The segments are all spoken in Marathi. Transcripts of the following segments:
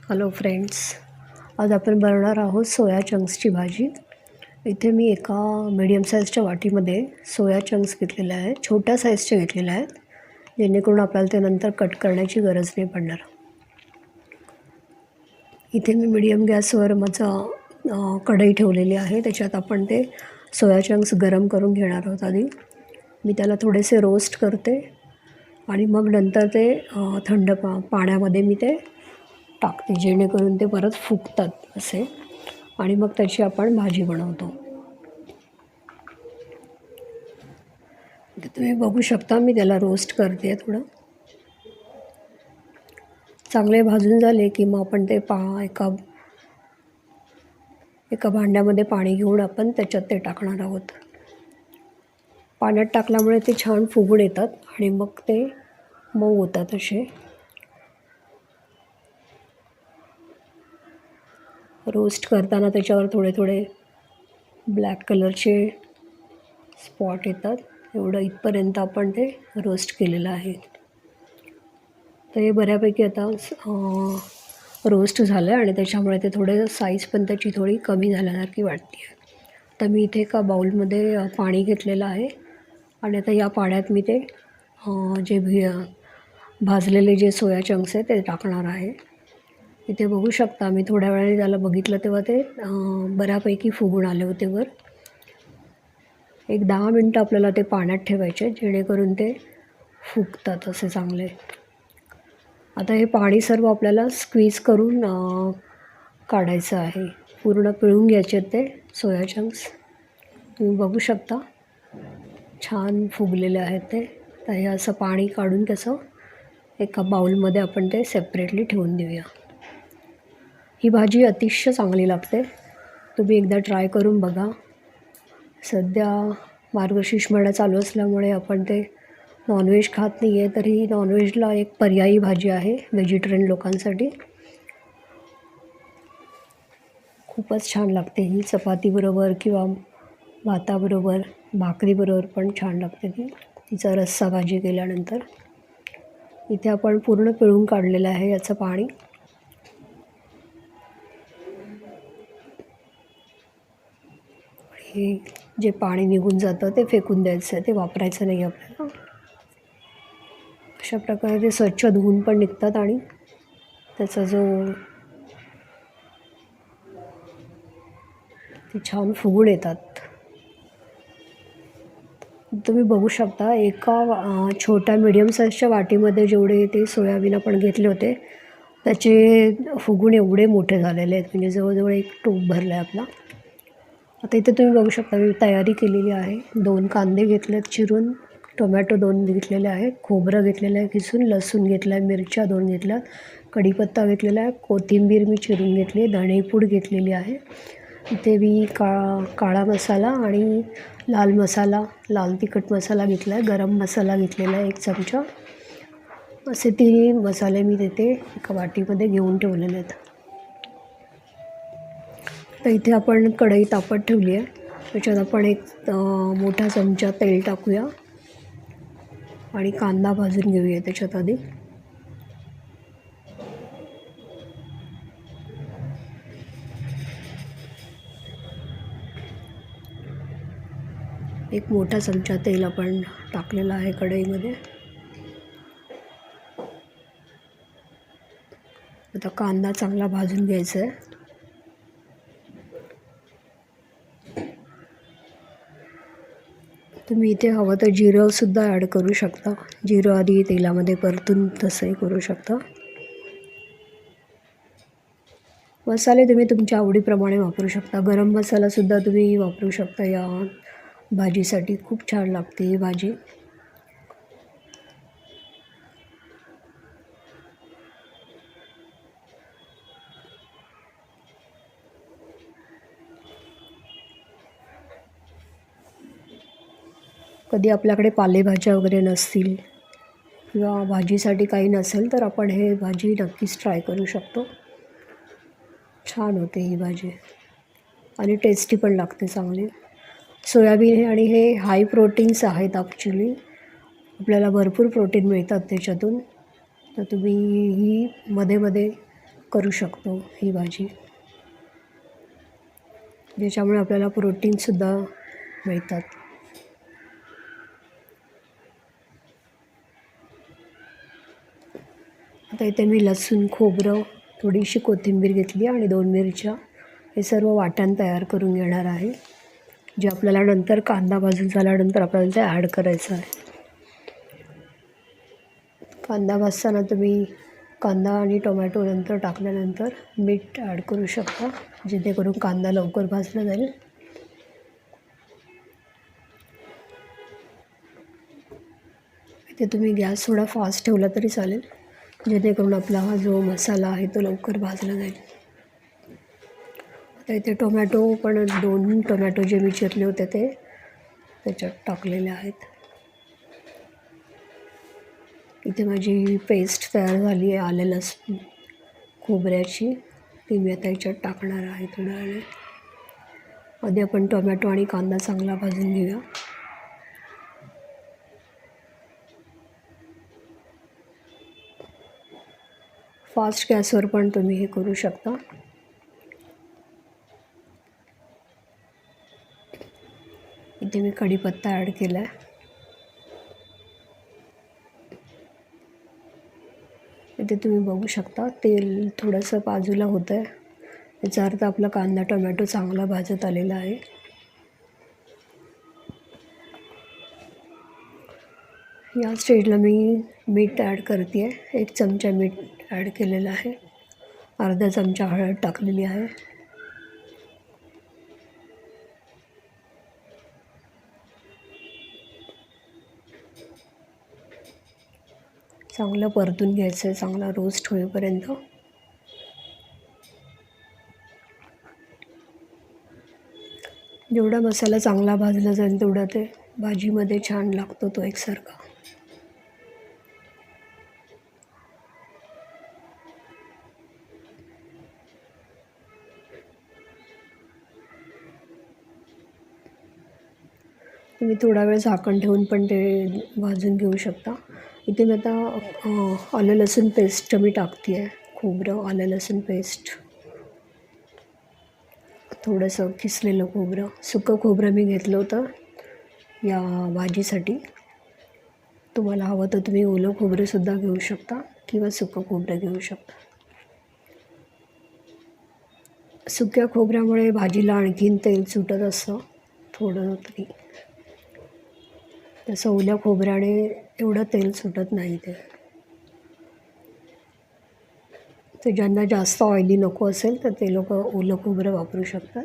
हॅलो फ्रेंड्स, आज आपण बनवणार आहोत सोया चंक्सची भाजी. इथे मी एका मीडियम साईजच्या वाटीमध्ये सोया चंक्स घेतलेले आहेत. छोट्या साईजचे घेतलेले आहेत, जेणेकरून आपल्याला ते नंतर कट करण्याची गरज नाही पडणार. इथे मी मीडियम गॅसवर माझा कढई ठेवलेली आहे. त्याच्यात आपण ते सोया चंक्स गरम करून घेणार आहोत. आधी मी त्याला थोडेसे रोस्ट करते आणि मग नंतर ते थंड पाण्यामध्ये मी ते टाकते, जेणेकरून ते परत फुगतात असे, आणि मग त्याची आपण भाजी बनवतो. तुम्ही बघू शकता मी त्याला रोस्ट करते. थोडं चांगले भाजून झाले की मग आपण ते एका भांड्यामध्ये पाणी घेऊन आपण त्याच्यात ते टाकणार आहोत. पाण्यात टाकल्यामुळे ते छान फुगून येतात आणि मग ते मऊ होतात असे. रोस्ट करताना त्याच्यावर थोडे थोडे ब्लॅक कलरचे स्पॉट येतात. एवढं इथपर्यंत आपण ते रोस्ट केलेलं आहे. तर हे बऱ्यापैकी आता रोस्ट झालं आहे आणि त्याच्यामुळे ते थोडे साईज पण त्याची थोडी कमी झाल्यासारखी वाटते आहे. तर मी इथे एका बाउलमध्ये पाणी घेतलेलं आहे आणि आता या पाण्यात मी ते भाजलेले जे सोया चंक्स आहे ते टाकणार आहे. इथे बघू शकता मी थोड्या वेळाने त्याला बघितलं तेव्हा ते बऱ्यापैकी फुगून आले होते वर. एक 10 मिनटं आपल्याला ते पाण्यात ठेवायचे, जेणेकरून ते फुगतात असे चांगले. आता हे पाणी सर्व आपल्याला स्क्वीज करून काढायचं आहे. पूर्ण पिळून घ्यायचे ते सोया चंक्स. तुम्ही बघू शकता छान फुगलेले आहेत ते. तर हे असं पाणी काढून त्याचं एका बाउलमध्ये आपण ते सेपरेटली ठेवून देऊया. ही भाजी अतिशय चांगली लागते. तुम्ही एकदा ट्राय करून बघा. सध्या मार्गशीर्ष महिना चालू असल्यामुळे आपण ते नॉनव्हेज खात नाही आहे, तरी नॉनव्हेजला एक पर्यायी भाजी आहे व्हेजिटेरियन लोकांसाठी. खूपच छान लागते ही. चपातीबरोबर किंवा भाताबरोबर, भाकरीबरोबर पण छान लागते ती. तिचा रस्सा भाजी केल्यानंतर. इथे आपण पूर्ण पिळून काढलेलं आहे याचं पाणी. हे जे पाणी निघून जातं ते फेकून द्यायचं आहे, ते वापरायचं नाही आपल्याला. अशा प्रकारे ते स्वच्छ धुवून पण निघतात आणि त्याचा ते छान फुगून येतात. तुम्ही बघू शकता एका छोट्या मीडियम साईजच्या वाटीमध्ये जेवढे ते सोयाबीन आपण घेतले होते त्याचे फुगून एवढे मोठे झालेले आहेत, म्हणजे जवळजवळ एक टोप भरला आहे आपला. आता इथे तुम्ही बघू शकता मी तयारी केलेली आहे. 2 कांदे घेतलेत चिरून, टोमॅटो 2 घेतलेले आहेत, खोबरं घेतलेलं आहे किसून, लसूण घेतला आहे, मिरच्या 2 घेतल्यात, कढीपत्ता घेतलेला आहे, कोथिंबीर मी चिरून घेतली, धणेपूड घेतलेली आहे. इथे मी काळा मसाला आणि लाल मसाला, लाल तिखट मसाला घेतला आहे, गरम मसाला घेतलेला आहे 1 चमचा. असे 3 मसाले मी तिथे एका वाटीमध्ये घेऊन ठेवलेले आहेत. तर इथे आपण कढई तापत ठेवली आहे. त्याच्यात आपण एक मोठा चमचा तेल टाकूया आणि कांदा भाजून घेऊया त्याच्यात आधी. एक मोठा चमचा तेल आपण टाकलेला आहे कढईमध्ये. आता कांदा चांगला भाजून घ्यायचा आहे. तुम्ही इथे हवं तर जिरंसुद्धा ॲड करू शकता. जिरं आधी तेलामध्ये परतून तसंही करू शकता. मसाले तुम्ही तुमच्या आवडीप्रमाणे वापरू शकता. गरम मसालासुद्धा तुम्ही वापरू शकता. या भाजीसाठी खूप छान लागते ही भाजी. कधी आपल्याकडे पालेभाज्या वगैरे नसतील किंवा भाजीसाठी काही नसेल तर आपण हे भाजी नक्कीच ट्राय करू शकतो. छान होते ही भाजी आणि टेस्टी पण लागते चांगली. सोयाबीन आणि हे हाय प्रोटीन्स आहेत ॲक्च्युली. आपल्याला भरपूर प्रोटीन मिळतात त्याच्यातून. तर तुम्ही ही मध्ये मध्ये करू शकतो ही भाजी, ज्याच्यामुळे आपल्याला प्रोटीनसुद्धा मिळतात. आता इथे मी लसूण, खोबरं, थोडीशी कोथिंबीर घेतली आणि 2 मिरच्या, हे सर्व वाटण तयार करून घेणार आहे, जे आपल्याला नंतर कांदा भाजून झाल्यानंतर आपल्याला ते ॲड करायचं आहे. कांदा भाजताना तुम्ही कांदा आणि टोमॅटो नंतर टाकल्यानंतर मीठ ॲड करू शकता, जेणेकरून कांदा लवकर भाजला जाईल. इथे तुम्ही गॅस थोडा फास्ट ठेवला तरी चालेल, जेणेकरून आपला हा जो मसाला आहे तो लवकर भाजला जाईल. आता इथे टोमॅटो पण 2 टोमॅटो जे मी चिरले होते ते त्याच्यात टाकलेले आहेत. इथे माझी पेस्ट तयार झाली आहे आलं लसूण खोबऱ्याची, ती मी आता याच्यात टाकणार आहे थोड्या वेळाने. आधी आपण टोमॅटो आणि कांदा चांगला भाजून घेऊया. फास्ट गॅसवर पण तुम्ही हे करू शकता. इथे मी कढीपत्ता ॲड केला आहे. इथे तुम्ही बघू शकता तेल थोडंसं बाजूला होतं आहे, याचा अर्थ आपला कांदा टोमॅटो चांगला भाजत आलेला आहे. या स्टेजला मी मीठ ॲड करते आहे. 1 चमचा मीठ ॲड केलेलं आहे, अर्धा चमचा हळद टाकलेली आहे. चांगलं परतून घ्यायचं आहे, चांगला रोस्ट होईपर्यंत. जेवढा मसाला चांगला भाजला जाईल तेवढा ते भाजीमध्ये छान लागतो तो एकसारखा. तुम्ही थोडा वेळ झाकण ठेवून पण ते भाजून घेऊ शकता. इथे मी आता आलं लसूण पेस्ट मी टाकते आहे. खोबरं, आलं लसूण पेस्ट, थोडंसं किसलेलं खोबरं, सुकं खोबरं मी घेतलं होतं या भाजीसाठी. तुम्हाला हवं तर तुम्ही ओलं खोबरंसुद्धा घेऊ शकता किंवा सुकं खोबरं घेऊ शकता. सुक्या खोबऱ्यामुळे भाजीला आणखीन तेल सुटत असतं थोडं तरी, तसं ओल्या खोबऱ्याने एवढं तेल सुटत नाही. ते ज्यांना जास्त ऑइली नको असेल तर ते लोक ओलं खोबरं वापरू शकतात.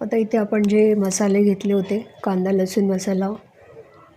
आता इथे आपण जे मसाले घेतले होते, कांदा लसूण मसाला,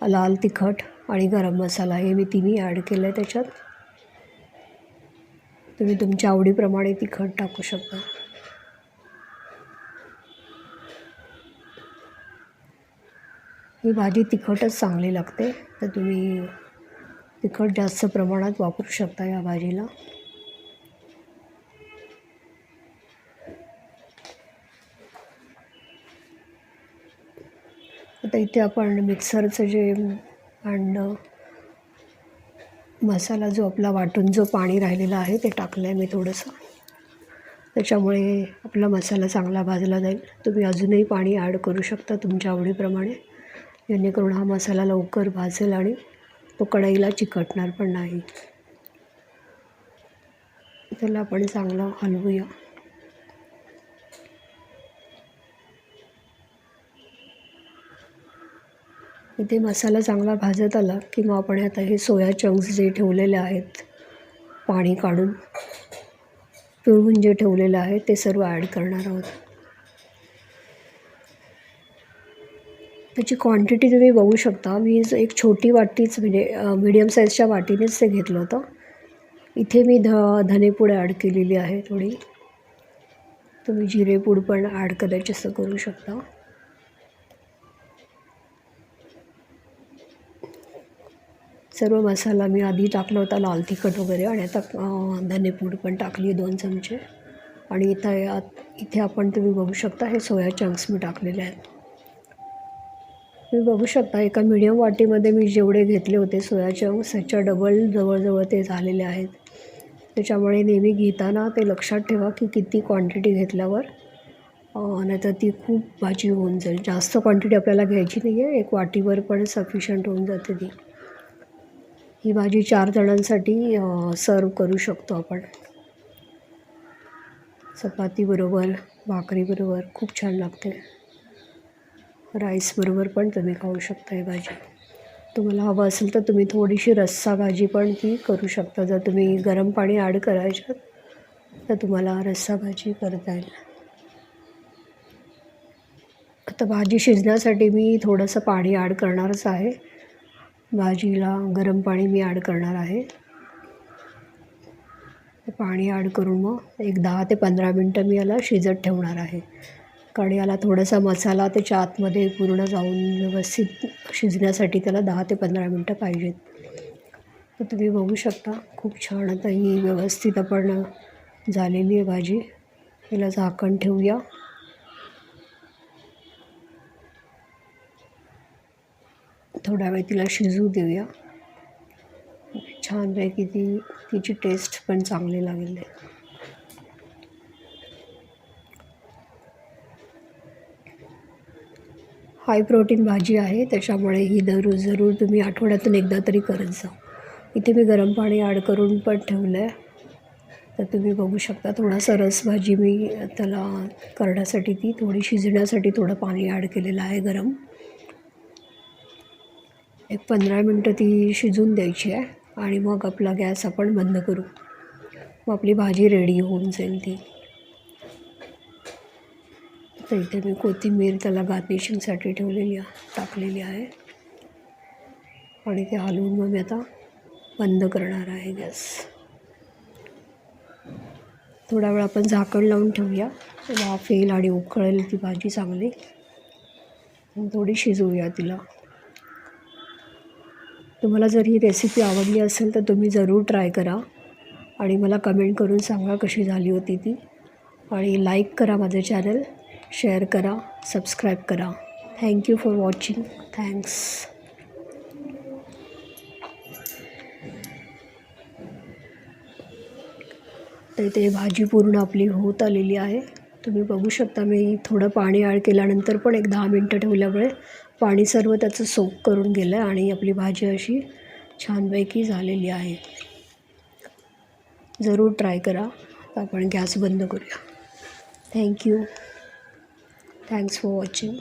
लाल तिखट आणि गरम मसाला, हे मी तिन्ही ॲड केलं आहे त्याच्यात. तुम्ही तुमच्या आवडीप्रमाणे तिखट टाकू शकता. ही भाजी तिखटच चांगली लागते, तर तुम्ही तिखट जास्त प्रमाणात वापरू शकता या भाजीला. आता इथे आपण मिक्सरचं जे भांडं, मसाला जो आपला वाटून जो पाणी राहिलेलं आहे ते टाकलं आहे मी थोडंसं, त्याच्यामुळे आपला मसाला चांगला भाजला जाईल. तुम्ही अजूनही पाणी ॲड करू शकता तुमच्या आवडीप्रमाणे, जेणेकरून हा मसाला लवकर भाजेल आणि तो कढईला चिकटणार पण नाही. त्याला आपण चांगलं हलवूया. इथे मसाला चांगला भाजत आला की मग आपण आता हे सोया चंक्स जे ठेवलेले आहेत, पाणी काढून पिळून जे ठेवलेलं आहे ते सर्व ॲड करणार आहोत. त्याची क्वांटिटी तुम्ही बघू शकता. मी एक छोटी वाटीच, म्हणजे मीडियम साईजच्या वाटीनेच ते घेतलं होतं. इथे मी धनेपूड ॲड केलेली आहे थोडी. तुम्ही जिरेपूड पण ॲड करायची असं करू शकता. सर्व मसाला मी आधी टाकला होता, लाल तिखट वगैरे, आणि आता धनेपूड पण टाकली 2 चमचे. आणि इथे आपण तुम्ही बघू शकता हे सोया चंक्स मी टाकलेले आहेत. तुम्ही बघू शकता एका मीडियम वाटीमध्ये मी जेवढे घेतले होते सोया चंक्स त्याच्या डबल जवळजवळ ते झालेले आहेत. त्याच्यामुळे नेहमी घेताना ते लक्षात ठेवा की किती क्वांटिटी घेतल्यावर नाहीतर ती खूप भाजी होऊन जाईल. जास्त क्वांटिटी आपल्याला घ्यायची नाही आहे, एक वाटीभर पण सफिशियंट होऊन जाते ती. ही भाजी 4 जणांसाठी सर्व करू शकतो आपण. चपातीबरोबर, भाकरीबरोबर खूप छान लागते. राईसबरोबर पण तुम्ही खाऊ शकता ही भाजी. तुम्हाला हवं असेल तर तुम्ही थोडीशी रस्सा भाजी पण ती करू शकता. जर तुम्ही गरम पाणी ॲड करायच्यात तर तुम्हाला रस्सा भाजी करता येईल. आता भाजी शिजण्यासाठी मी थोडंसं पाणी ॲड करणारच आहे. भाजीला गरम पाणी मी ॲड करणार आहे. ते पाणी ॲड करून मग एक 10 ते 15 मिनटं मी याला शिजत ठेवणार आहे. कारण याला थोडासा मसाला त्याच्या आतमध्ये पूर्ण जाऊन व्यवस्थित शिजण्यासाठी त्याला 10 ते 15 मिनटं पाहिजेत. तर तुम्ही बघू शकता खूप छान आता ही व्यवस्थित आपण झालेली आहे भाजी. हिला झाकण ठेवूया. थोडा वेळ तिला शिजू देऊया. छानपैकी तिची टेस्ट पण चांगली लागेल. हाय प्रोटीन भाजी आहे त्याच्यामुळे ही जरूर तुम्ही आठवड्यातून एकदा तरी करत जा. इथे मी गरम पाणी ॲड करून पण ठेवलं आहे. तर तुम्ही बघू शकता थोडासा रसभाजी मी त्याला करण्यासाठी ती थोडी शिजण्यासाठी थोडं पाणी ॲड केलेलं आहे गरम. एक 15 मिनटं ती शिजून द्यायची आहे आणि मग आपला गॅस आपण बंद करू. मग आपली भाजी रेडी होऊन जाईल ती. तर इथे मी कोथिंबीर त्याला गार्निशिंगसाठी टाकलेली आहे आणि ते हलवून मग मी आता बंद करणार आहे गॅस. थोडा वेळ आपण झाकण लावून ठेवूया. वाफ येईल आणि उकळेल ती भाजी चांगली. थोडी शिजवूया तिला. तुम्हाला जर ही रेसिपी आवडली असेल तर तुम्ही जरूर ट्राय करा आणि मला कमेंट करून सांगा कशी झाली होती ती. आणि लाईक करा माझे चॅनल, शेअर करा, सबस्क्राईब करा. Thank you for watching. थँक्स. तर ते भाजी पूर्ण आपली होत आलेली आहे. तुम्ही बघू शकता मी थोडं पाणी ॲड केल्यानंतर पण एक 10 मिनटं ठेवल्यामुळे पाणी सर्व त्याचं सोक करून गेलं आहे आणि आपली भाजी अशी छानपैकी झालेली आहे. जरूर ट्राय करा. आता आपण गॅस बंद करूया. थँक्यू. Thanks for watching.